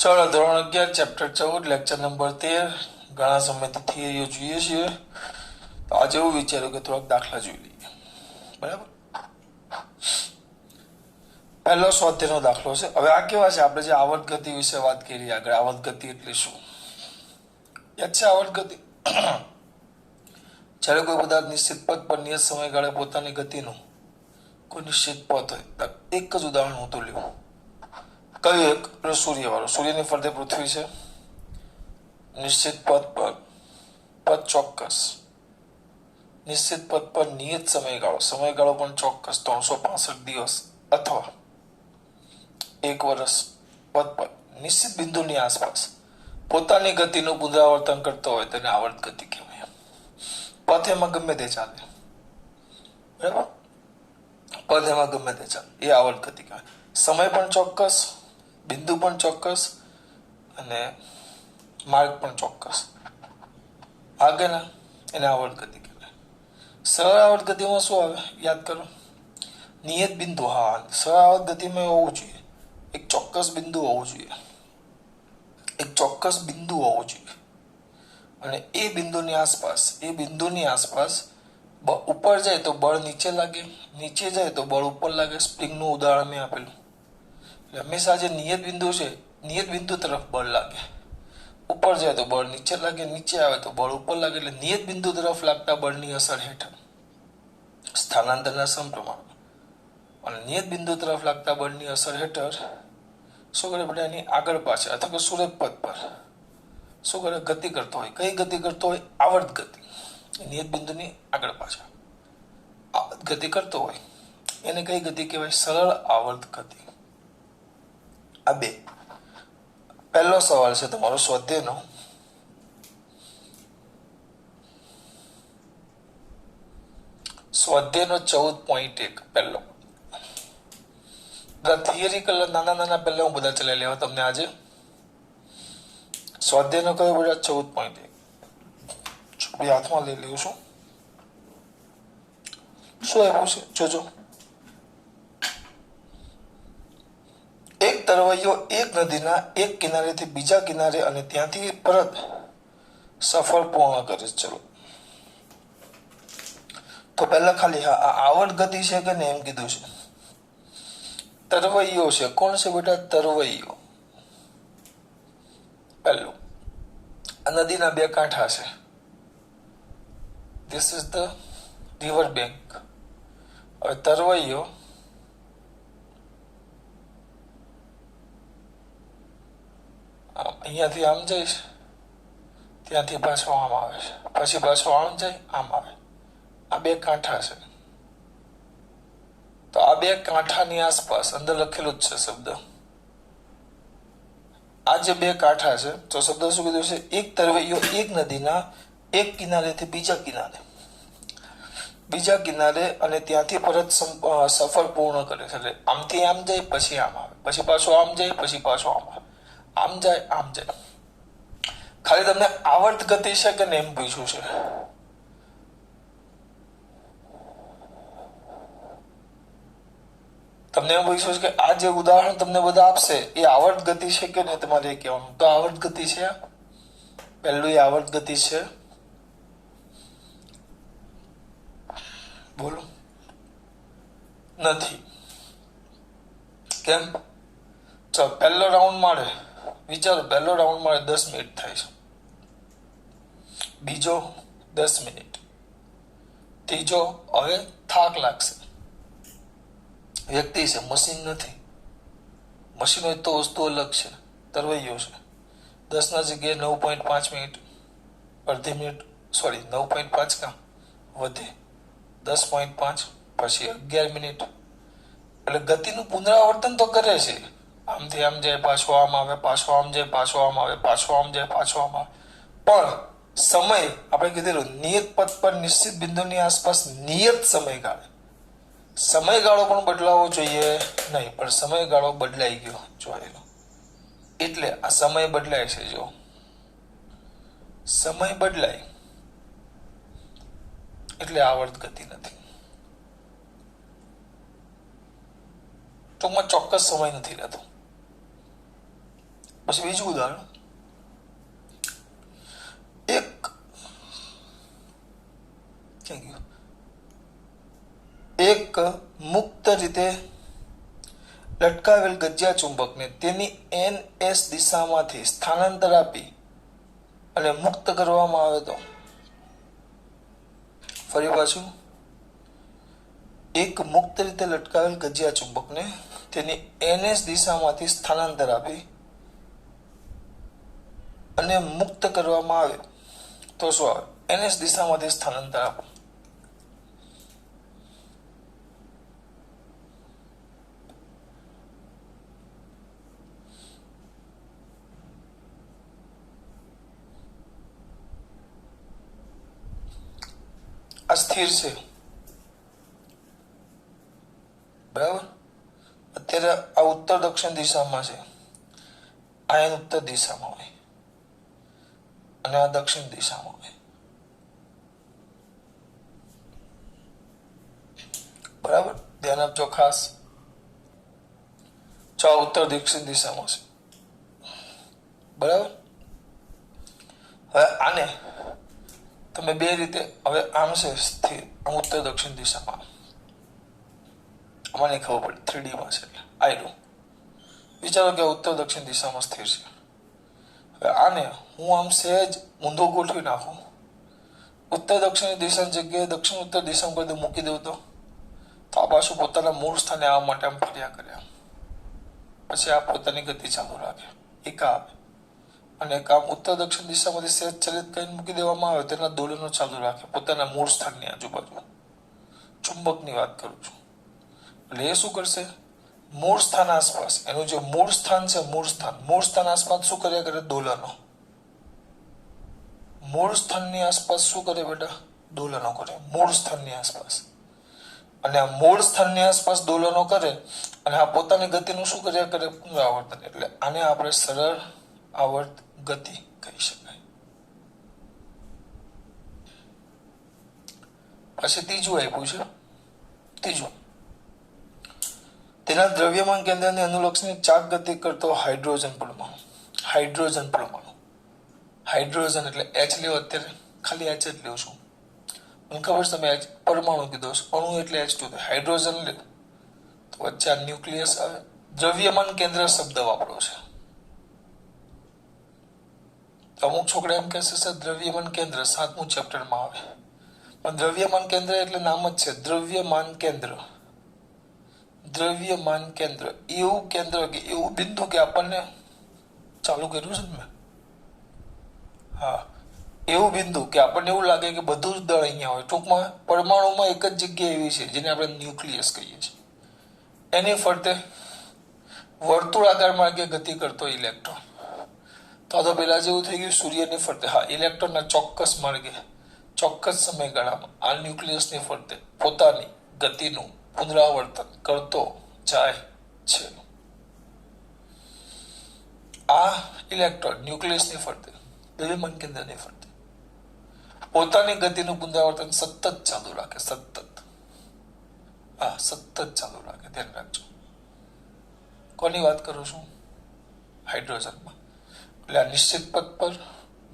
ચાલો ધોરણ 11 chapter 14 lecture number 13 ઘણા સમયથી થિયરીઓ જોઈએ છીએ તો આજે એવું વિચાર્યું કે થોડાક દાખલા જોઈ લઈએ. બરાબર, પહેલો સ્વાધ્યાયનો દાખલો છે. હવે આ કેવા છે, આપણે જે આવર્ત ગતિ વિશે વાત કરી આગળ, આવર્ત ગતિ એટલે શું યાદ છે? આવર્ત ગતિ જ્યારે કોઈ પદાર્થ નિશ્ચિત પથ પર નિયત સમયગાળે પોતાની ગતિનું કોઈ નિશ્ચિત પથ હોય, એક જ ઉદાહરણ હું તો લઉં. કયું એક? સૂર્ય વાળું. સૂર્યની ફરતે પૃથ્વી છે, નિશ્ચિત પથ પર, પથ ચોક્કસ, નિશ્ચિત પથ પર નિયત સમયગાળો, સમયગાળો પણ ચોક્કસ 365 દિવસ અથવા 1 વર્ષ પથ પર નિશ્ચિત બિંદુની આસપાસ પોતાની ગતિનું પુનરાવર્તન કરતો હોય તેને આવર્ત ગતિ કહેવાય. પથ એમાં ગમે તે ચાલે, બરાબર, પદ એમાં ગમે તે ચાલે, એ આવર્ત ગતિ કહેવાય. સમય પણ ચોક્કસ, બિંદુ પણ ચોક્કસ અને માર્ગ પણ ચોક્કસ. આગળના એને આવર્ત ગતિ કહેવાય. સરળ આવર્ત ગતિમાં શું આવે યાદ કરો? નિયત બિંદુ. હા, સરળ આવર્ત ગતિમાં હોવું જોઈએ, એક ચોક્કસ બિંદુ હોવું જોઈએ, એક ચોક્કસ બિંદુ હોવું જોઈએ અને એ બિંદુની આસપાસ ઉપર જાય તો બળ નીચે લાગે, નીચે જાય તો બળ ઉપર લાગે. સ્પ્રિંગનું ઉદાહરણ મેં આપેલું. હંમેશા જે નિયત બિંદુ છે, નિયત બિંદુ તરફ બળ લાગે, ઉપર જાય તો બળ નીચે લાગે, નીચે આવે તો બળ ઉપર લાગે. એટલે નિયત બિંદુ તરફ લાગતા બળની અસર હેઠળ સ્થાનાંતરના સમપ્રમાણમાં અને નિયત બિંદુ તરફ લાગતા બળની અસર હેઠળ શું કરે બેટા? એની આગળ પાછળ અથવા કે સૂર્ય પથ પર શું કરે? ગતિ કરતો હોય. કઈ ગતિ કરતો હોય? આવર્ત ગતિ. નિયત બિંદુની આગળ પાછળ આવર્ત ગતિ કરતો હોય એને કઈ ગતિ કહેવાય? સરળ આવર્ત ગતિ. આ બે. પહેલો સવાલ છે તમારો સ્વાધ્યાયનો. સ્વાધ્યાયનો 14.1 પહેલો. થિયરિકલ નાના પહેલા હું બધા ચલાવી લેવા તમને આજે. સ્વાધ્યાયનો કયો બધા? 14.1. હાથમાં લઈ લઉં છું. શું આપ્યું છે જોજો. એક તરવૈયો એક નદીના એક કિનારેથી બીજા કિનારે અને ત્યાંથી પરત સફર પૂર્ણ કરે. ચલો તો પહેલા ખાલી આ આવર્ત ગતિ છે કે ને એમ કીધું છે. તરવૈયો છે. કોણ છે બેટા? તરવૈયો. પહેલું, નદીના બે કાંઠા છે. This is the river bank. હવે તરવૈયો અહીંયાથી આમ જાય છે, ત્યાંથી પાછો આમ આવે છે, પછી પાછો આમ જાય, આમ આવે. આ બે કાંઠા છે. તો આ બે કાંઠાની આસપાસ અંદર લખેલું જ છે શબ્દ. આ જે બે કાંઠા છે તો શબ્દ શું કીધું છે? એક તરવૈયો એક નદીના એક કિનારેથી બીજા કિનારે અને ત્યાંથી પરત સફર પૂર્ણ કરે છે. એટલે આમથી આમ જાય, પછી આમ આવે, પછી પાછો આમ જાય, પછી પાછો આમ આવે, આમ જાય, આમ જાય. ખાલી તમને આવર્ત ગતિ છે કે ને એમ પૂછ્યું છે. તમને એમ પૂછ્યું છે કે આ જે ઉદાહરણ તમને બધા આપશે એ આવર્ત ગતિ છે કે નહીં, તમારે એ કહેવાનું. તો આવર્ત ગતિ છે. પહેલું એ આવર્ત ગતિ છે. બોલો. નથી. કેમ? ચાલો પહેલો રાઉન્ડ મારે વિચારો. પહેલો રાઉન્ડ મારે 10 મિનિટ થાય છે, બીજો 10 મિનિટ, ત્રીજો હવે થાક લાગશે. વ્યક્તિ છે, મશીન નથી. મશીન હોય તો વસ્તુ અલગ છે. તરવૈયો છે. 10 ના જગ્યાએ 9.5 મિનિટ, અડધી મિનિટ, સોરી 9.5 કાં વધે, 10.5, પછી 11 મિનિટ. એટલે ગતિનું પુનરાવર્તન તો કરે છે. આમથી આમ જાય, પાછો આમ આવે, પાછો આમ જાય, પાછો આમ આવે, પાછો આમ જાય, પાછો આમ આવે. પણ સમય આપણે કીધેલું નિયત પથ પર નિશ્ચિત બિંદુની આસપાસ નિયત સમયગાળો પણ બદલાવો જોઈએ નહીં, પણ સમયગાળો બદલાઈ ગયો જોયેલો. એટલે આ સમય બદલાય છે. જો સમય બદલાય એટલે આવર્ત ગતિ નથી. ટૂંકમાં ચોક્કસ સમય નથી રહેતો. પછી બીજું ઉદાહરણ, એક મુક્ત રીતે લટકાવેલ ગજિયા ચુંબકને તેની NS દિશામાંથી સ્થાનાંતર આપી અને મુક્ત કરવામાં આવે તો, ફરી પાછું, એક મુક્ત રીતે લટકાવેલ ગજિયા ચુંબકને તેની NS દિશામાંથી સ્થાનાંતર આપી અને મુક્ત કરવામાં આવે તો શું આવે? NS દિશામાંથી સ્થાનાંતર આપો. આ સ્થિર છે, બરાબર. અત્યારે આ ઉત્તર દક્ષિણ દિશામાં છે, આ એન ઉત્તર દિશામાં હોય અને આ દક્ષિણ દિશામાં હોય, બરાબર. ધ્યાન આપજો ખાસ. આ ઉત્તર દક્ષિણ દિશામાં છે, બરાબર. હવે આને તમે બે રીતે, હવે આમ છે સ્થિર, આમ ઉત્તર દક્ષિણ દિશામાં, મને ખબર પડી 3D માં છે એટલે આયરું. વિચારો કે ઉત્તર દક્ષિણ દિશામાં સ્થિર છે. હવે આને હું આમ સહેજ ઊંધો ગોઠવી નાખું, ઉત્તર દક્ષિણ દિશાની જગ્યાએ દક્ષિણ ઉત્તર દિશામાં બધું મૂકી દઉં તો આ પાછું પોતાના મૂળ સ્થાને આવવા માટે આમ ફર્યા કર્યા, પછી આ પોતાની ગતિ ચાલુ રાખે, એક આવે અને કામ ઉત્તર દક્ષિણ દિશામાંથી સહેજ ચલિત કરીને મૂકી દેવામાં આવે, તેના દોલનો ચાલુ રાખે પોતાના મૂળ સ્થાનની આજુબાજુ. ચુંબકની વાત કરું છું. એટલે એ શું કરશે? મૂળ સ્થાન આસપાસ, એનું જે મૂળ સ્થાન છે, મૂળ સ્થાન આસપાસ શું કર્યા કરે? દોલનો. મૂળ સ્થાનની આસપાસ શું કરે બેટા? દોલનો કરે મૂળ સ્થાનની આસપાસ. અને આ મૂળ સ્થાનની આસપાસ દોલનો કરે અને આ પોતાની ગતિનું શું કર્યા કરે? પુનરાવર્તન. એટલે આને આપણે સરળ આવર્ત ગતિ કહી શકાય. પછી ત્રીજું આપ્યું છે. ત્રીજું, તેના દ્રવ્યમાન કેન્દ્રને અનુલક્ષીને ચાક ગતિ કરતો હાઇડ્રોજન પરમાણુ. હાઇડ્રોજન પરમાણુ, હાઇડ્રોજન એટલે H લ્યો, અત્યારે ખાલી H જ લ્યો છું, મને ખબર છે તમે H પરમાણુ કીધો છે, અણુ એટલે H2, હાઇડ્રોજન લે તો વચ્ચે આ ન્યુક્લિયસ આવે. દ્રવ્યમાન કેન્દ્ર શબ્દ વાપરો છે. અમુક છોકરા એમ કહેશે સર દ્રવ્યમાન કેન્દ્ર 7મું ચેપ્ટરમાં આવે, પણ દ્રવ્યમાન કેન્દ્ર એટલે નામ જ છે દ્રવ્યમાન કેન્દ્ર. દ્રવ્યમાન કેન્દ્ર એવું કેન્દ્ર કે એવું બિંદુ કે આપણને ચાલુ કર્યું છે ને મેં, હા, એવું બિંદુ કે આપણને એવું લાગે કે બધું જ દળ અહીંયા હોય. ટૂંકમાં પરમાણુમાં એક જ જગ્યા એવી છે જેને આપણે ન્યુક્લિયસ કહીએ છીએ. એની ફરતે વર્તુળાકાર માર્ગે ગતિ કરતો ઇલેક્ટ્રોન. તો પેલા જેવું થઈ ગયું સૂર્યની ફરતે, હા, ઇલેક્ટ્રોનના ચોક્કસ માર્ગે ચોક્કસ સમયગાળામાં આ ન્યુક્લિયસની ફરતે પોતાની ગતિનું પુનરાવર્તન કરતો જાય છે. આ ઇલેક્ટ્રોન ન્યુક્લિયસની ફરતે, દ્રવ્યમાન કેન્દ્રની ફરતે પોતાની ગતિનું પુનરાવર્તન સતત ચાલુ રાખે, સતત ચાલુ રાખે. ધ્યાન રાખજો. કોની વાત કરું છું? હાઇડ્રોજનમાં. એટલે આ નિશ્ચિત પથ પર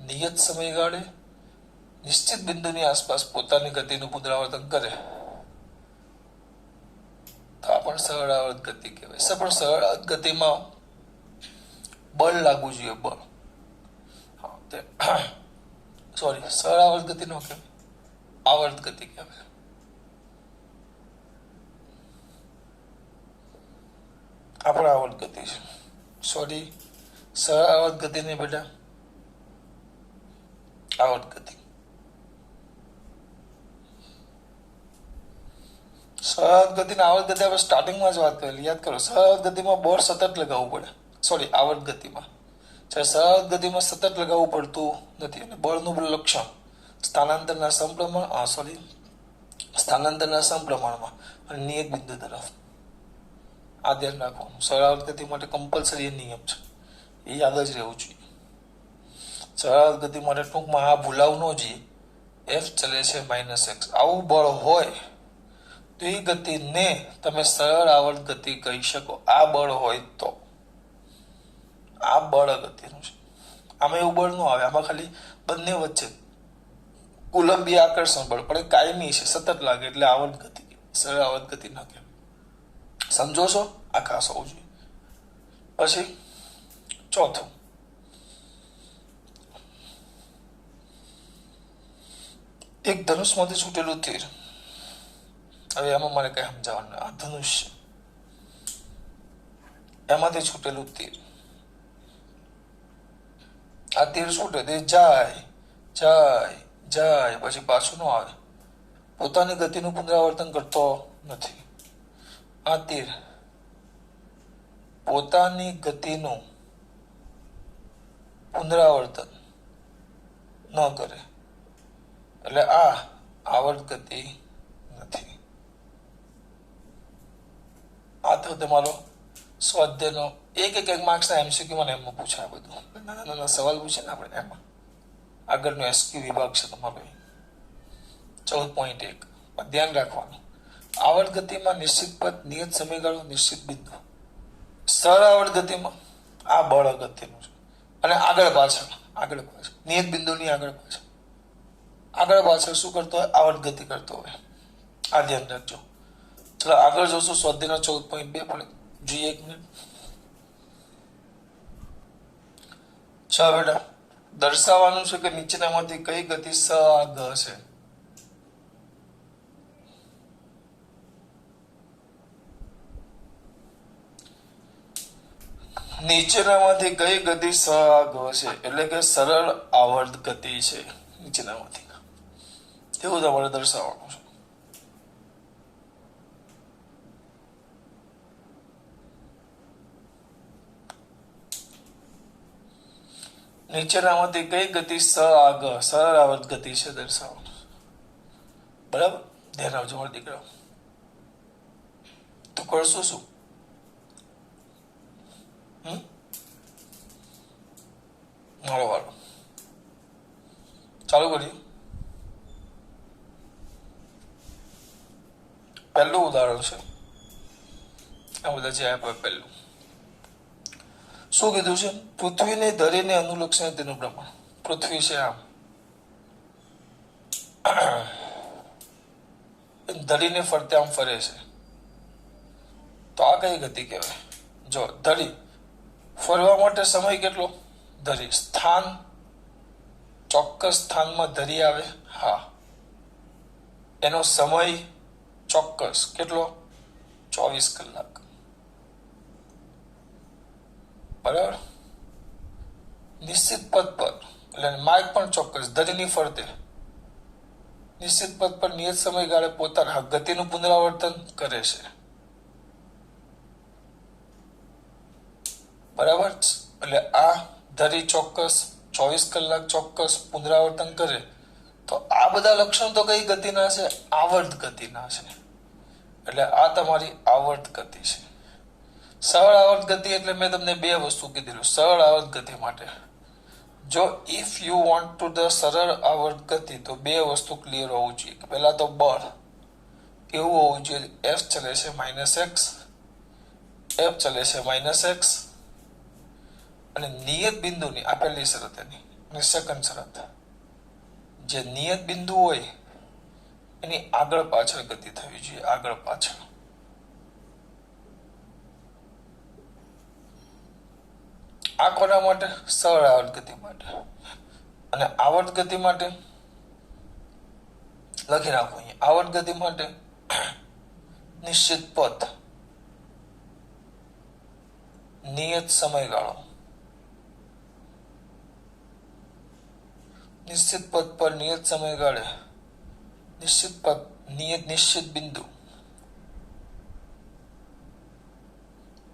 નિયત સમયગાળે નિશ્ચિત બિંદુની આસપાસ પોતાની ગતિનું પુનરાવર્તન કરે તો આ પણ સરળ આવર્ત ગતિ કહેવાય. પણ સરળ આવર્ત ગતિમાં બળ લાગવું જોઈએ, બળ. સોરી, સરળ આવર્ત ગતિ નો કહેવાય, આવર્ત ગતિ કહેવાય. આપણા આવર્ત ગતિ છે, સોરી, સરળ આવર્ત ગતિ નહીં બેટા, આવર્ત ગતિ. સરળ ગતિના આવર્ત ગતિ આપણે સ્ટાર્ટિંગમાં જ વાત કરેલી, યાદ કરો. સરળ ગતિમાં બળ સતત લગાવવું પડે, સોરી, આવર્ત ગતિમાં. સરળ ગતિમાં સતત લગાવવું પડતું નથી. અને બળનું લક્ષણ સ્થાનાંતરના સમપ્રમાણમાં અને નિયત બિંદુ તરફ. આ ધ્યાન રાખવાનું. સરળ ગતિ માટે કમ્પલસરી નિયમ છે, એ યાદ જ રહેવું જોઈએ. સરળ ગતિ માટે ટૂંકમાં આ ભૂલાવું ન જોઈએ. F ચલે છે -x, આવું બળ હોય તો એ ગતિને તમે સરળ આવર્ત ગતિ કહી શકો. આ બળ હોય તો, આ બળ અગત્યનું છે. આમાં એવું બળ ન આવે, આમાં ખાલી બંને વચ્ચે કુલંબીય આકર્ષણ બળ, પણ એ કાયમી છે, સતત લાગે એટલે આવર્ત ગતિ, સરળ આવર્ત ગતિ ના કહેવાય. સમજો છો? આ ખાસ હોવું જોઈએ. પછી ચોથું, એક ધનુષમાંથી છૂટેલું તીર. હવે એમાં મારે કઈ સમજાવવાનું, આ ધનુષ્ય, એમાંથી છૂટેલું તીર. આ તીર છૂટે તે જાય જાય જાય, પછી પાછું ન આવે, પોતાની ગતિનું પુનરાવર્તન કરતો નથી. આ તીર પોતાની ગતિનું પુનરાવર્તન ન કરે એટલે આ આવર્ત ગતિ નથી. આ તો તમારો સ્વાધ્યાયનો એક માર્ક્સના એમસીક્યુમાં એમાં પૂછાય બધું, નાના નાના સવાલ પૂછે ને આપણે એમાં. આગળનો એસક્યુ વિભાગ છે તમારો 14.1. ધ્યાન રાખવાનું, આવર્ત ગતિમાં નિશ્ચિત પદ, નિયત સમયગાળો, નિશ્ચિત બિંદુ. સરળ આવર્ત ગતિમાં આ બળ અગત્યનું છે, અને આગળ પાછળ નિયત બિંદુની આગળ પાછળ શું કરતો હોય? આવર્ત ગતિ કરતો હોય. આ ધ્યાન રાખજો. ચલો આગળ જોશું સ્વાધ્યાયના 14.2 પણ જોઈએ એક મિનિટ. ચાલો બેટા, દર્શાવવાનું છે કે નીચેનામાંથી કઈ ગતિ સ આ ગ છે. નીચેનામાંથી કઈ ગતિ સ આ ગ છે, એટલે કે સરળ આવર્ત ગતિ છે નીચેનામાંથી, એવું તમારે દર્શાવવાનું છે. નીચેનામાંથી કઈ ગતિ સ આ ગ સરળ આવર્ત ગતિ છે દર્શાવવાનું. બરાબર, ધ્યાન આવજો મારા દીકરા. તો કરશું શું? મારો વાળો ચાલુ કરીએ. પહેલું ઉદાહરણ છે, આ બધા જે આપ્યા. પહેલું શું કીધું છે? પૃથ્વીને ધરીને અનુલક્ષીને તેનું પ્રમાણ. પૃથ્વી છે આમ, ધરીને ફરતે આમ ફરે છે, તો આ કઈ ગતિ કહેવાય? જો ધરી ફરવા માટે સમય કેટલો? ધરી સ્થાન, ચોક્કસ સ્થાનમાં ધરી આવે, હા, એનો સમય ચોક્કસ કેટલો? 24 કલાક. બરાબર. નિશ્ચિત પદ પર એટલે માર્ગ પણ ચોક્કસ, ધરીની ફરતે નિશ્ચિત પદ પર નિયત સમયગાળે પોતાના ગતિનું પુનરાવર્તન કરે છે. બરાબર. એટલે આ ધરી ચોક્કસ, 24 કલાક ચોક્કસ પુનરાવર્તન કરે, તો આ બધા લક્ષણો તો કઈ ગતિના છે? આવર્ત ગતિના છે. એટલે આ તમારી આવર્ત ગતિ છે. સરળ આવર્ત ગતિ એટલે મેં તમને બે વસ્તુ કીધેલું. સરળ આવર્ત ગતિ માટે જો if you want to the સરળ આવર્ત ગતિ, તો બે વસ્તુ ક્લિયર હોવું જોઈએ. પહેલા તો બળ એવું હોવું જોઈએ, F ચલે છે -x, F ચલે છે -x, અને નિયત બિંદુની આ પહેલી શરત એની. અને સેકન્ડ શરત, જે નિયત બિંદુ હોય એની આગળ પાછળ ગતિ થવી જોઈએ, આગળ પાછળ. આ કોના માટે? સરળ આવર્ત ગતિ માટે. અને આવર્ત ગતિ માટે લખી નાખો અહીંયા. આવર્ત ગતિ માટે નિશ્ચિત પથ, નિયત સમયગાળો, નિશ્ચિત પદ પર નિયત સમયગાળે નિશ્ચિત પદ, નિશ્ચિત બિંદુ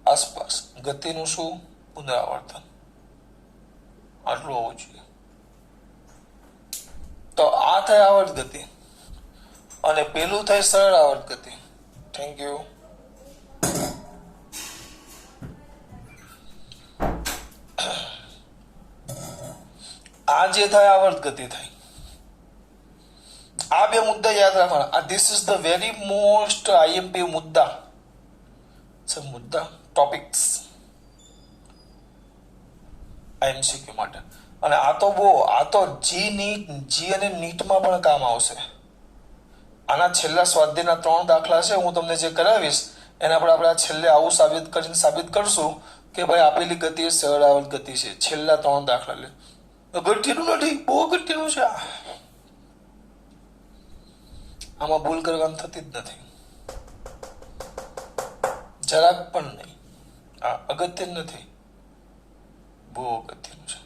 આસપાસ ગતિનું શું? પુનરાવર્તન. આટલું હોવું જોઈએ. તો આ થાય આવર્ત ગતિ, અને પેલું થાય સરળ આવર્ત ગતિ. Thank you. આ જે થાય આવર્ત ગતિ થાય. આ બે મુદ્દા યાદ રાખવાના. This is the very most IMP મુદ્દા. મુદ્દા ટોપિક્સ. આ MCQ માટે. અને આ તો જી અને નીટમાં પણ કામ આવશે. આના છેલ્લા સ્વાધ્યાયના 3 દાખલા છે, હું તમને જે કરાવીશ એના પર આપણે છેલ્લે આવું સાબિત કરશું કે ભાઈ આપેલી ગતિ એ સરળ આવર્ત ગતિ છે. છેલ્લા 3 દાખલા લે, ગઠિયાનું નથી, બહુ ગઠિયાનું છે. આમાં ભૂલ કરવાની થતી જ નથી, જરાક પણ નહીં. આ અગત્ય નથી, બહુ અગત્યનું છે.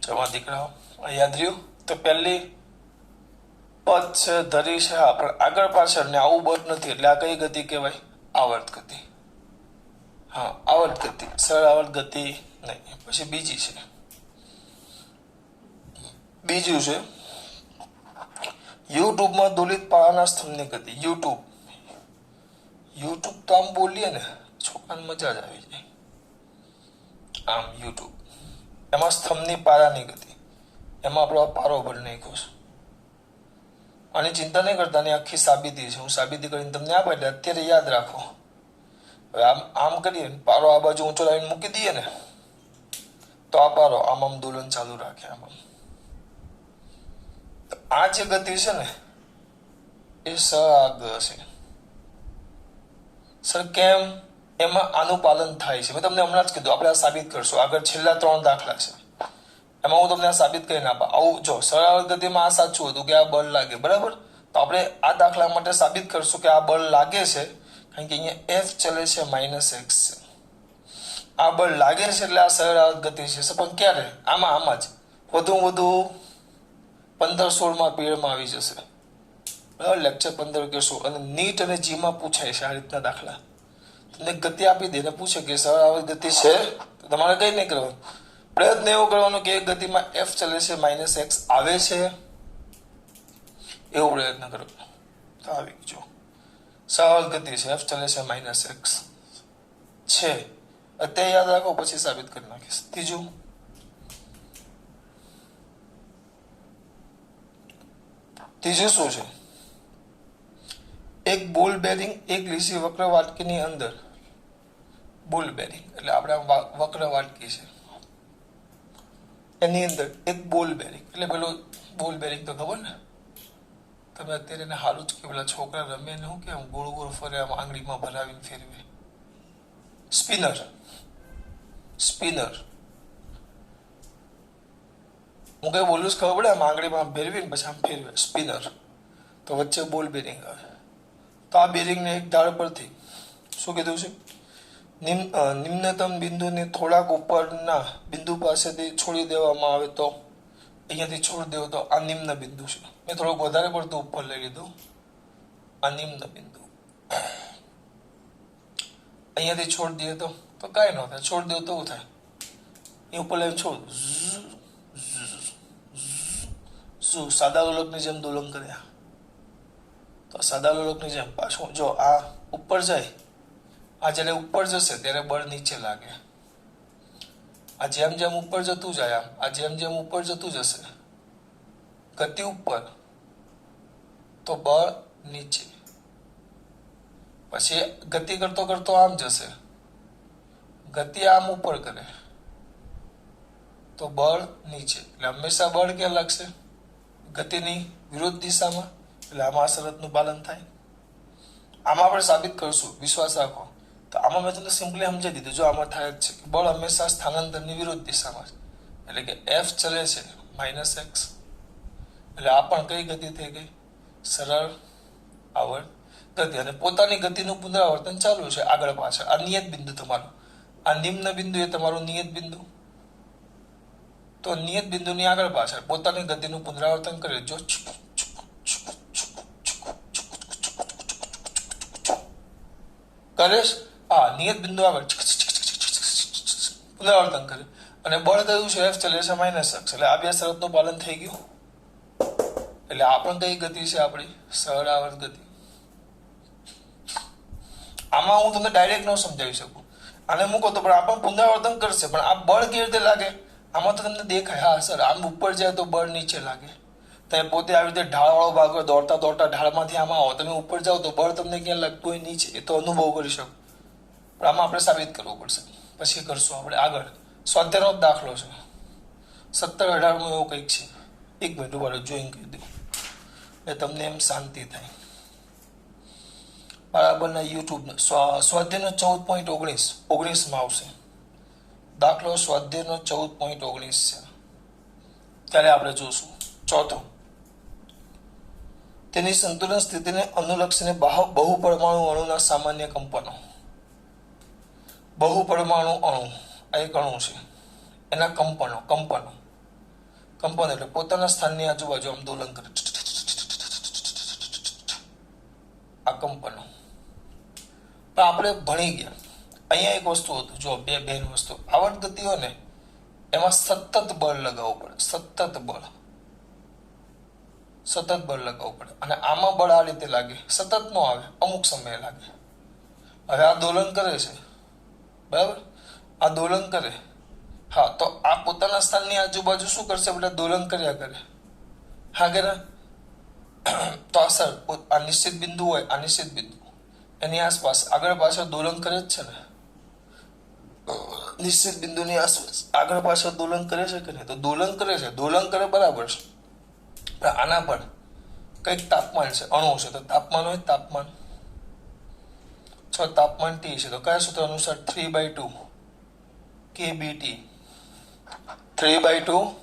જવા દીકરાઓ, યાદ રહ્યું? તો પહેલી પદ છે, ધરી છે, પણ આગળ પાછળ ને આવું બળ નથી, એટલે આ કઈ ગતિ કહેવાય? આવર્ત ગતિ. હા, આવર્ત ગતિ, સરળ આવર્ત ગતિ નહીં. પછી બીજી છે, બીજું છે યુટ્યુબમાં દોલિત પાયાના સ્તંભની ગતિ. યુટ્યુબ તો આમ બોલીએ ને છોકરાને મજા જ આવી જાય. આમ યુટ્યુબ, એમાં સ્તંભની પારાની ગતિ, એમાં આપણો પારો ભરી નાખ્યો છે. આની ચિંતા નહીં કરતા, ની આખી સાબિતી છે, હું સાબિતી કરીને તમને આપે એટલે અત્યારે યાદ રાખો. હવે આમ કરીએ, પારો આ બાજુ ઊંચો લાવીને મૂકી દઈએ ને તો આ પારો આમ દોલન ચાલુ રાખે. આ જે ગતિ છે ને એ સઆગ છે. સર કેમ? એમાં આનું પાલન થાય છે. મેં તમને હમણાં જ કીધું, આપણે આ સાબિત કરશું. આગળ છેલ્લા 3 દાખલા છે, એમાં હું તમને આ સાબિત કરીને આપા. આવું જો સરળ ગતિમાં આ સાચું હતું કે આ બળ લાગે, બરાબર? તો આપણે આ દાખલા માટે સાબિત કરશું કે આ બળ લાગે છે, કારણ કે અહીંયા F ચલે છે -x છે. આ બળ લાગે છે એટલે આ સરળ ગતિ છે. પણ ક્યારે? આમાં જ વધુ 15-16માં પીરિયડમાં આવી જશે, બરાબર? લેક્ચર 15 કે 16. અને નીટ અને જીમાં પૂછાય છે આ રીતના દાખલા. તમને ગતિ આપી દે ને પૂછે કે સરળ આવર્ત ગતિ છે, તો તમારે કઈ નહીં કરવાનું, પ્રયત્ન એવો કરવાનો કે એક ગતિમાં F ચલે છે -x આવે છે, એવો પ્રયત્ન કરો. તો આવી ગયો, સરળ ગતિ છે, F ચલે છે -x છે. અત્યારે યાદ રાખો, પછી સાબિત કરી નાખીશ. ત્રીજું શું છે? એક બોલ બેરિંગ એક લીસી વક્ર વાટકીની અંદર, બોલ બેરિંગ એટલે આપણે વક્ર વાટકી છે, એની અંદર એક બોલ બેરિંગ, એટલે પેલો બોલ બેરિંગ તો ખબર ને તમે અત્યારે એને હાલું જ કે પેલા છોકરા રમે ને શું કે આમ ગોળ ગોળ ફરે, આમ આંગળીમાં ભરાવીને ફેરવે, સ્પિનર. હું કઈ બોલું ખબર પડે? આમ આંગળીમાં ફેરવીને પછી આમ ફેરવે, સ્પિનર. તો વચ્ચે બોલ બેરિંગ આવે. તો આ બેરિંગને એક ઢાળ પરથી શું કીધું છે? નિમ્નતમ બિંદુને થોડાક ઉપરના બિંદુ પાસેથી છોડી દેવામાં આવે તો, અહીંયાથી છોડી દેવો તો આ નિમ્ન બિંદુ છે. મેં થોડુંક વધારે પડતું ઉપર લઈ લીધું, આ નિમ્ન બિંદુ. અહીંયાથી છોડી દઈએ તો કાંઈ ન થાય, છોડી દેવું તો શું થાય? એ ઉપર લઈને છોડ, સાદા લોલકની જેમ દોલન કર્યા. તો સાદા લોલકની જેમ પાછું જો આ ઉપર જાય, આ જ્યારે ઉપર જશે ત્યારે બળ નીચે લાગે. આ જેમ જેમ ઉપર જતું જાય, આ જેમ ઉપર જતું જશે, ગતિ ઉપર તો બળ નીચે. પછી ગતિ કરતો આમ જશે, ગતિ આમ ઉપર કરે તો બળ નીચે. એટલે હંમેશા બળ ક્યાં લાગશે? ગતિની વિરુદ્ધ દિશામાં. એટલે આમાં આ શરતનું પાલન થાય. આમાં આપણે સાબિત કરશું, વિશ્વાસ રાખો. તો આમાં મેં તમને સિમ્પલી સમજાવી દીધું. જો આમાં થાય જ છે કે બળ હંમેશા સ્થાનાંતરની વિરુદ્ધ દિશામાં છે, એટલે કે F ચલે છે -x. એટલે આ પણ કઈ ગતિ થઈ ગઈ? સરળ આવર્ત ગતિ. અને પોતાની ગતિનું પુનરાવર્તન ચાલુ છે આગળ પાછળ. આ નિયત બિંદુ તમારું, આ નિમ્ન બિંદુ એ તમારું નિયત બિંદુ. તો નિયત બિંદુની આગળ પાછળ પોતાની ગતિનું પુનરાવર્તન કરે. જો કરે નિયત બિંદુ આગળ પુનરાવર્તન કરે, અને બળ કયું છે? F ચલે છે -x. એટલે આ બે શરતનું પાલન થઈ ગયું. એટલે આ પણ કઈ ગતિ છે? આપણી સરળ આવર્ત ગતિ. આમાં હું તમને ડાયરેક્ટ ન સમજાવી શકું, આને મૂકો તો પણ આ પણ પુનરાવર્તન કરશે, પણ આ બળ કેવી રીતે લાગે? આમાં તો તમને દેખાય, હા સર આમ ઉપર જાય તો બળ નીચે લાગે. તમે પોતે આવી રીતે ઢાળવાળો ભાગ દોડતા ઢાળમાંથી આમાં આવો, તમે ઉપર જાઓ તો બળ તમને ક્યાં લાગતું હોય? નીચે. એ તો અનુભવ કરી શકો, પણ આમાં આપણે સાબિત કરવું પડશે. પછી કરશું આપણે આગળ. સ્વાધ્યાયનો દાખલો છે 17-18 એવું કંઈક છે. 1 મિનિટ ઉભા જોઈને કહી દઉં એટલે તમને એમ શાંતિ થાય. બરાબરના યુટ્યુબ સ્વાધ્યાયનો 14.19 આવશે દાખલો. સ્વાધ્યાયનો 14.19 છે ત્યારે આપણે જોશું. ચોથો, તેની સંતુલન સ્થિતિને અનુલક્ષીને બહુપરમાણુ અણુના સામાન્ય કંપનો. બહુપરમાણુ અણુ આ એક અણુ છે, એના કંપન એટલે પોતાના સ્થાનની આજુબાજુ આમ દોલન કરે. આ કંપનો પણ આપણે ભણી ગયા. અહીંયા એક વસ્તુ હતું, જો બેન વસ્તુ આવર્ત ગતિ હોય ને એમાં સતત બળ લગાવવું પડે. સતત બળ લગાવવું પડે. અને આમાં બળ આ રીતે લાગે, સતત નો આવે, અમુક સમયે લાગે. હવે આ દોલન કરે છે, બરાબર, આ દોલન કરે. હા, તો આ પોતાના સ્થાનની આજુબાજુ શું કરશે બેટા? દોલન કર્યા કરે. હા કે ના? તો આ સર આ નિશ્ચિત બિંદુ હોય, આ નિશ્ચિત બિંદુ એની આસપાસ આગળ પાછળ દોલન કરે જ છે ને. નિશ્ચિત બિંદુની આસપાસ આગળ પાછળ દોલન કરે છે કે નહીં? તો દોલન કરે છે, દોલન કરે બરાબર છે. પણ આના પર કંઈક તાપમાન છે, અણુ છે, તો તાપમાન હોય, તાપમાન તાપમાન T છે, તો કયા સૂત્ર અનુસાર 3/2 kBT. 3/2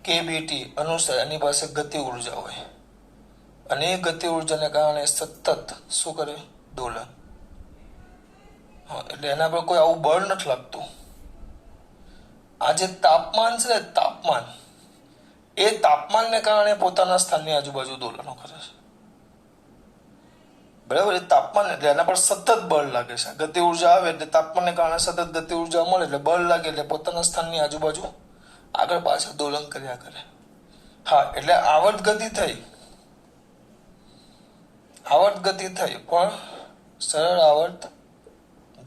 kBT અનુસાર એની પાસે ગતિ ઉર્જા હોય અને એ ગતિ ઉર્જાને કારણે સતત શું કરે? દોલન. હા, એટલે એના પર કોઈ આવું બળ નથી લાગતું. આ જે તાપમાન છે ને, તાપમાન, એ તાપમાનને કારણે પોતાના સ્થાનની આજુબાજુ દોલનો કરે છે. બરાબર? એ તાપમાન એટલે એના પર સતત બળ લાગે છે. ગતિ ઉર્જા આવે એટલે તાપમાનને કારણે સતત ગતિ ઉર્જા મળે એટલે બળ લાગે એટલે પોતાના સ્થાનની આજુબાજુ આગળ પાછળ દોલન કર્યા કરે. હા, એટલે આવર્ત ગતિ થઈ, પણ સરળ આવર્ત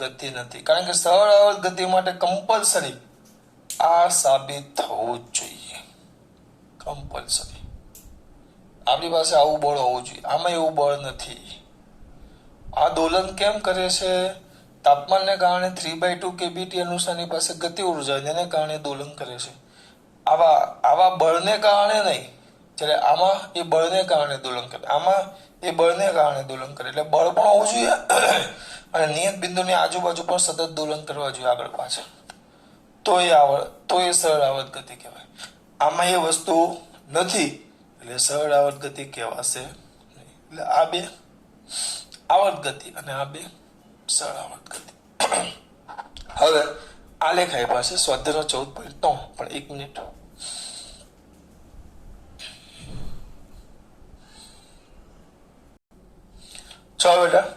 ગતિ નથી. કારણ કે સરળ આવર્ત ગતિ માટે કમ્પલસરી આ સાબિત થવું જ જોઈએ. કમ્પલસરી આપણી પાસે આવું બળ હોવું જોઈએ. આમાં એવું બળ નથી. આ દોલન કેમ કરે છે? તાપમાનને કારણે 3/2 kBT અનુસારની પાસે ગતિ ઉર્જા એને કારણે દોલન કરે છે. આવા બળને કારણે નહીં. જ્યારે આમાં એ બળને કારણે દોલન કરે, આમાં એ બળને કારણે દોલન કરે. એટલે બળ પણ હોવું જોઈએ અને નિયત બિંદુની આજુબાજુ પણ સતત દોલન કરવા જોઈએ આગળ પાછળ. તો એ સરળ આવર્ત ગતિ કહેવાય. આમાં એ વસ્તુ નથી એટલે સરળ આવર્ત ગતિ કહેવાશે નહીં. એટલે આ બે આવર્ત ગતિ અને આ બે સરળ આવર્ત ગતિ. હવે આલેખ આપ્યા છે સ્વાધ્યાયનો 14.3, પણ 1 મિનિટ. ચાલો બેટા,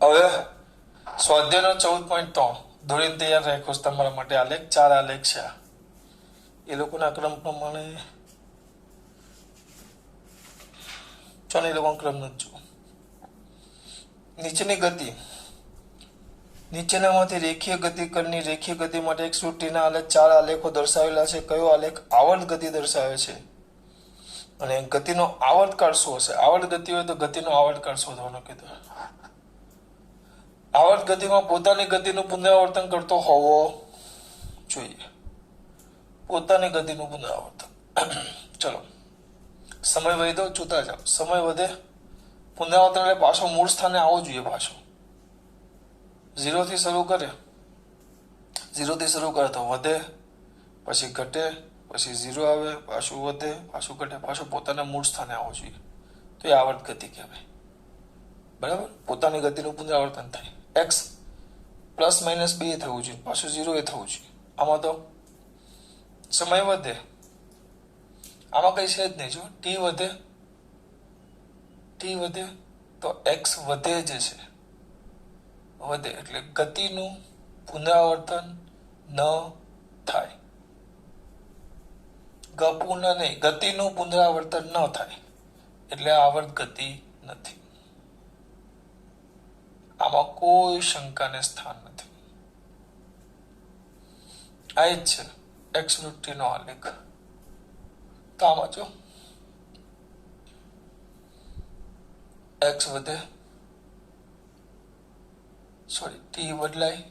હવે સ્વાધ્યાયનો 14.3 દોરીને તૈયાર રાખ્યો તમારા માટે. આલેખ 4 આલેખ છે. એ લોકોના ક્રમ પ્રમાણે ચાલો, એ લોકોનો ક્રમ નથી જુઓ. નીચેની ગતિ, નીચેનામાંથી રેખીય ગતિ કરની રેખીય ગતિ માટે એક સૃષ્ટિના આલેખ 4 આલેખો દર્શાવેલા છે. કયો આલેખ આવર્ત ગતિ દર્શાવે છે અને ગતિનો આવર્તકાળ શું હશે? આવર્ત ગતિ હોય તો ગતિનો આવર્તકાળ શોધવાનો કીધું. આવર્ત ગતિમાં પોતાની ગતિનું પુનરાવર્તન કરતો હોવો જોઈએ. પોતાની ગતિનું પુનરાવર્તન. ચલો, સમય વધ્યો, જોતા જાઓ. સમય વધે, પુનરાવર્તન એટલે પાછો મૂળ સ્થાને આવવો જોઈએ. પાછો 0 થી શરૂ કરે, 0 થી શરૂ કરે તો વધે, પછી ઘટે, પછી 0 આવે, પાછું વધે, પાછું ઘટે, પાછું પોતાના મૂળ સ્થાને આવવું જોઈએ. તો એ આવર્ત ગતિ કહેવાય. બરાબર? પોતાની ગતિનું પુનરાવર્તન થાય. x +- 2 થવું જોઈએ, પાછું 0 થવું જોઈએ. આમાં તો સમય વધે, આમાં કઈ છે જ નહીં. જો t વધે તો x વધે જ છે. વધે એટલે ગતિનું પુનરાવર્તન ન થાય. ગતિનું પુનરાવર્તન ન થાય એટલે આવર્ત ગતિ નથી. આમાં કોઈ શંકાને સ્થાન નથી. આ જ છે x વૃત્તિનો આલેખ. તો આમાં જો x વધે, સોરી ટી બદલાય,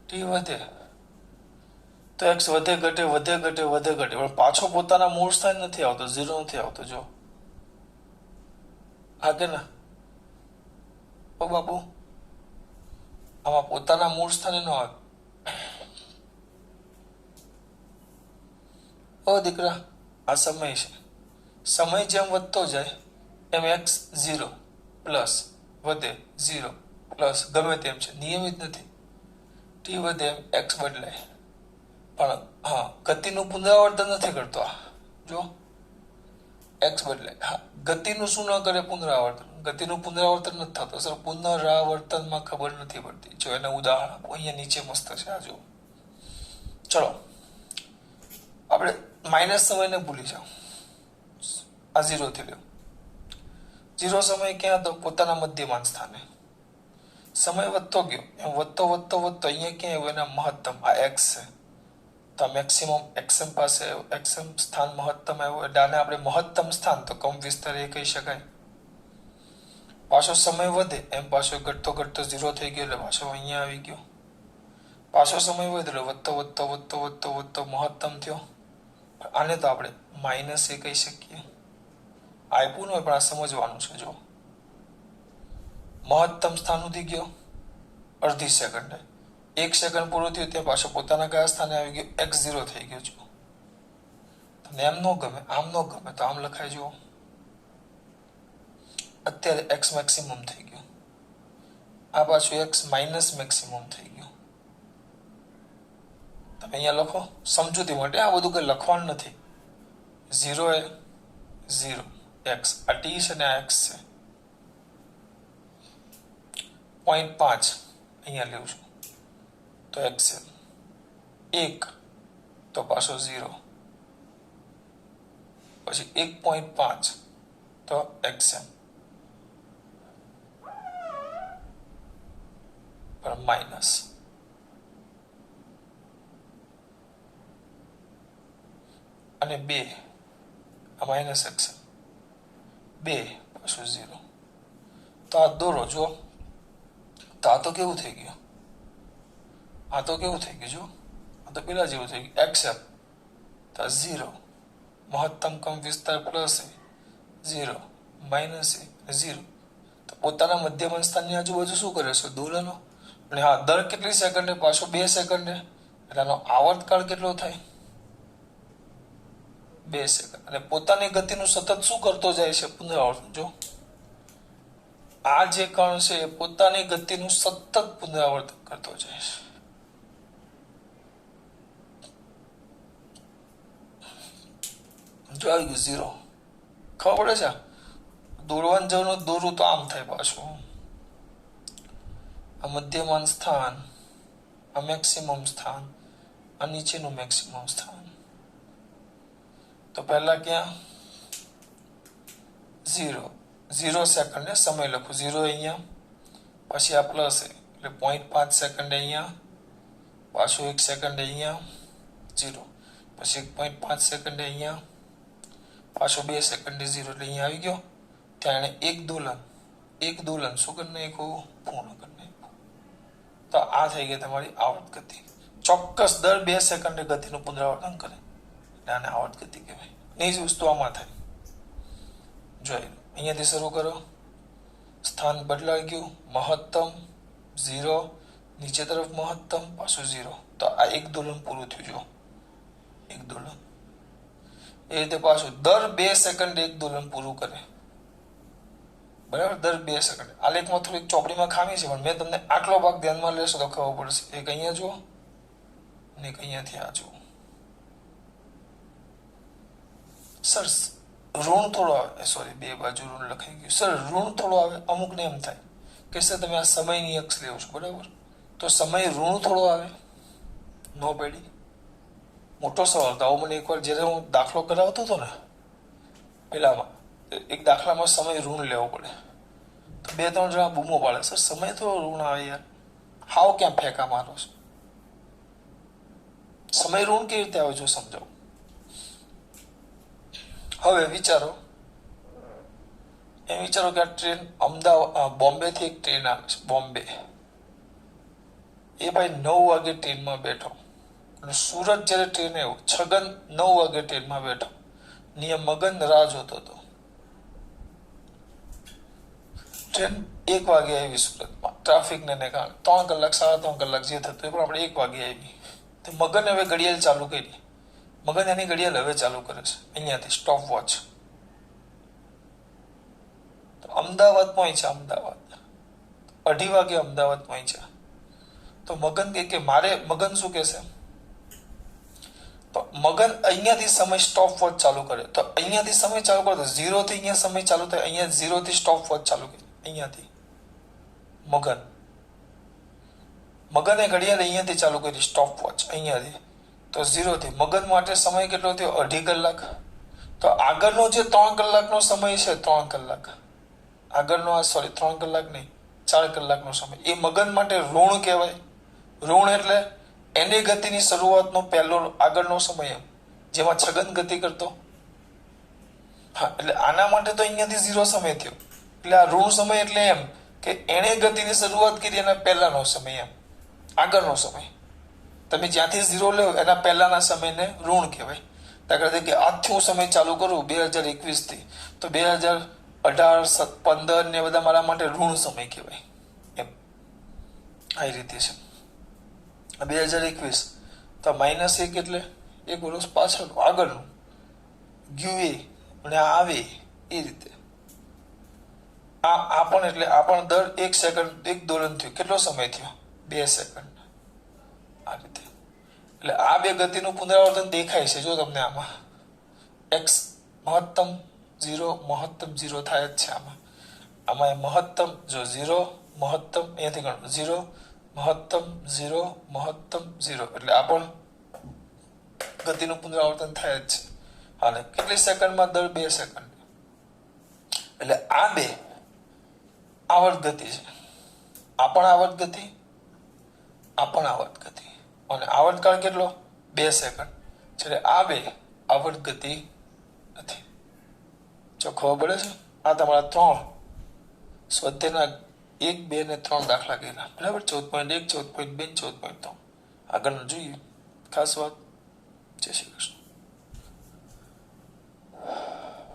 ટી વધે તો એક્સ વધે ઘટે વધે ઘટે વધે ઘટે, પણ પાછો પોતાના મૂળ સ્થાન નથી આવતો, 0 નથી આવતો. જો હા કે ના ઓ બાપુ, આમાં પોતાના મૂળ સ્થાને ન આવે. ઓ દીકરા, આ સમય છે. સમય જેમ વધતો જાય એમ એક્સ 0 પ્લસ વધે 0 પ્લસ ગમે તેમ છે, નિયમિત નથી. ટી વધે એમ એક્સ બદલાય, પણ હા ગતિનું પુનરાવર્તન નથી કરતો. જો એક્સ બદલાય, હા ગતિનું શું ન કરે, પુનરાવર્તન. ગતિનું પુનરાવર્તન નથી થતું સર, પુનરાવર્તનમાં ખબર નથી પડતી. જો એને ઉદાહરણ આપો, અહીંયા નીચે મસ્ત છે. આ જો ચલો આપણે માઇનસ સમયને ભૂલી જાઓ, આ 0 થી લ્યો. 0 સમય ક્યાં હતો, પોતાના મધ્યમાન સ્થાને. સમય વધતો ગયો એમ વધતો વધતો વધતો અહીંયા ક્યાં આવ્યો, એના મહત્તમ. આ એક્સ છે તો મેક્સિમમ એક્સએમ પાસે એક્સએમ સ્થાન મહત્તમ આવ્યો, એટલે આને આપણે મહત્તમ સ્થાન તો કમ વિસ્તાર એ કહી શકાય. પાછો સમય વધે એમ પાછો ઘટતો ઘટતો 0 થઈ ગયો, એટલે પાછો અહીંયા આવી ગયો. પાછો સમય વધે એટલે વધતો વધતો વધતો વધતો વધતો મહત્તમ થયો. આને તો આપણે માઇનસ એ કહી શકીએ. આપ્યું ન હોય પણ આ સમજવાનું છે. જો મહત્તમ સ્થાન સુધી ગયો અડધી સેકન્ડે, 1 સેકન્ડ પૂરું થયું ત્યાં પાછો પોતાના કયા સ્થાને આવી ગયો, એક્સ 0 થઈ ગયો. જો તમને એમ ન ગમે, આમ ન ગમે તો આમ લખાય. જુઓ અત્યારે એક્સ મેક્સિમમ થઈ ગયું, આ પાછું એક્સ માઇનસ મેક્સિમમ થઈ ગયું. તમે અહીંયા લખો સમજૂતી માટે, આ બધું કઈ લખવાનું નથી. 0 એ 0 એક્સ, આ ટી છે ને આ એક્સ છે. 0.5 અહીંયા લેવું છું તો એક્સ છે, 1 તો પાછો 0, પછી 1.5 તો એક્સ એમ પર માઇનસ, અને 2 આ માઇનસ એક્સ 2 પાછું 0. તો આ દોરો. જો તો આ તો કેવું થઈ ગયું, આ તો કેવું થઈ ગયું. જો આ તો પેલા જેવું થઈ ગયું, એક્સ એમ તો 0 મહત્તમ કમ વિસ્તાર પ્લસ એ 0 માઇનસ એ 0. તો પોતાના મધ્યમાન સ્થાનની આજુબાજુ શું કરે છે, દોલનો. અને હા દર કેટલી સેકન્ડે, પાછો 2 સેકન્ડે, એટલે આનો આવર્તકાળ કેટલો થાય, 2 સેકન્ડ. અને પોતાની ગતિનું સતત શું કરતો જાય છે, પુનરાવર્તન. જો આ જે કણ છે એ પોતાની ગતિનું સતત પુનરાવર્તન કરતો જાય છે. જો આવી ગયું 0. ખબર પડે છે, દોરવાનું જવાનું દોરું તો આમ થાય પાછું. આ મધ્યમાન સ્થાન, આ મેક્સિમમ સ્થાન, આ નીચેનું મેક્સિમમ સ્થાન. તો પહેલા ક્યાં 0 સેકન્ડે સમય લખું, 0 અહીંયા, પછી આ પ્લસ એટલે 0.5 સેકન્ડ અહીંયા, પાછું 1 સેકન્ડ અહીંયા 0, પછી 1.5 સેકન્ડ અહીંયા, પાછું 2 સેકન્ડે 0, એટલે અહીંયા આવી ગયો. ત્યાં એને એક દોલન શું કરી નાખ્યું, પૂર્ણ કરી નાખ્યું. તો આ થઈ ગઈ તમારી આવર્ત ગતિ. ચોક્કસ દર 2 સેકન્ડે ગતિનું પુનરાવર્તન કરે એટલે આને આવર્ત ગતિ કહેવાય. એ જ વસ્તુ આમાં થાય. જોઈ અહીંયાથી શરૂ કરો, સ્થાન બદલાઈ ગયું, મહત્તમ 0, નીચે તરફ મહત્તમ, પાછું 0. તો આ એક દોલન પૂરું થયું. જો એક દોલન એ રીતે પાછું દર 2 સેકન્ડે એક દોલન પૂરું કરે. બરાબર, દર 2 સેકન્ડ. આ લેખમાં થોડીક ચોપડીમાં ખામી છે, પણ મેં તમને આટલો ભાગ ધ્યાનમાં લેશો તો ખબર પડશે. એક અહીંયા જુઓ અને એક અહીંયાથી આ જુઓ. સર ઋણ થોડો આવે, સોરી 2 બાજુ ઋણ લખાઈ ગયું. સર ઋણ થોડો આવે, અમુકને એમ થાય કે સર તમે આ સમયની અક્ષ લેવો છો, બરાબર, તો સમય ઋણ થોડો આવે, નો પેડી. મોટો સવાલ તો આવો મને એકવાર જ્યારે હું દાખલો કરાવતો હતો ને પેલામાં, એક દાખલામાં સમય ઋણ લેવો પડે તો 2-3 જણા બૂમો પાડે, સર સમય તો ઋણ આવે યાર, હાવ ક્યાં ફેંકા મારો છે, સમય ઋણ કેવી રીતે આવે જો સમજાવું. હવે વિચારો એમ વિચારો કે આ ટ્રેન અમદાવાદ બોમ્બે થી એક ટ્રેન આવે છે બોમ્બે. એ ભાઈ 9 વાગે ટ્રેનમાં બેઠો અને સુરત જયારે ટ્રેન આવ્યો છગન 9 વાગે ટ્રેનમાં બેઠો નિયમ મગન રાહ જોતો હતો. ટ્રેન 1 વાગે આવી સુરતમાં ટ્રાફિક ને કારણે 3 કલાક 3.5 કલાક જે થતું એ પણ આપણે 1 વાગે આવી. તો મગન હવે ઘડિયાળ ચાલુ કરી. મગન એની ઘડિયાળ હવે ચાલુ કરે છે અહીંયાથી સ્ટોપ વોચ. અમદાવાદ પહોંચ્યા. અમદાવાદ 2:30 વાગે અમદાવાદ પહોંચ્યા. તો મગન કે મારે મગન શું કહેશે? તો મગન અહીંયાથી સમય સ્ટોપ વોચ ચાલુ કરે. તો અહીંયાથી સમય ચાલુ કરે તો 0 થી અહીંયા સમય ચાલુ થાય. અહીંયા 0 થી સ્ટોપ વોચ ચાલુ કરી અહીંયાથી મગને ઘડિયાળ અહીંયાથી ચાલુ કરી સ્ટોપ વોચ અહીંયાથી. તો 0 થી મગન માટે સમય કેટલો થયો? 2.5 કલાક. તો આગળનો જે 3 કલાકનો સમય છે 3 કલાક આગળનો 3 કલાક નહીં 4 કલાકનો સમય એ મગન માટે ઋણ કહેવાય. ઋણ એટલે એની ગતિની શરૂઆતનો પહેલો આગળનો સમય એમ જેમાં છગન ગતિ કરતો. હા એટલે આના માટે તો અહીંયાથી 0 સમય થયો. એટલે આ ઋણ સમય એટલે એમ કે એણે ગતિની શરૂઆત કરી એના પહેલાનો સમય એમ આગળનો સમય. તમે જ્યાંથી 0 લો એના પહેલાના સમયને ઋણ કહેવાય. દાખલા તરીકે આજથી હું સમય ચાલુ કરું 2021 થી તો 2018 15 ને બધા મારા માટે ઋણ સમય કહેવાય એમ. આ રીતે છે 2021 તો -1 એટલે 1 વર્ષ પાછળ આગળનું ગયું એ અને આ આવે એ રીતે. આ પણ એટલે આ પણ દર 1 સેકન્ડ 1 દોલન થયું. કેટલો સમય થયો? 2 સેકન્ડ. આ રીતે એટલે આ બે ગતિનું પુનરાવર્તન દેખાય છે જો તમને આમાં x મહત્તમ 0 મહત્તમ 0 થાય જ છે આમાં મહત્તમ જો 0 મહત્તમ અહીંયાથી ગણો 0 મહત્તમ 0 મહત્તમ 0 એટલે આ પણ ગતિનું પુનરાવર્તન થાય જ છે. અને કેટલી સેકન્ડમાં? દર 2 સેકન્ડ. એટલે આ બે આવર્ત ગતિ છે. આ પણ આવર્ત ગતિ, આ પણ આવર્ત ગતિ અને આવર્તકાળ કેટલો? 2 સેકન્ડ. એટલે આ બે આવર્ત ગતિ નથી. જો ખબર પડે છે? આ તમારા 3 સ્વાધ્યાયના 1, 2 ને 3 દાખલા કર્યા બરાબર. 14.1 14.2 14.3 આગળનું જોઈએ ખાસ વાત. જય શ્રી કૃષ્ણ.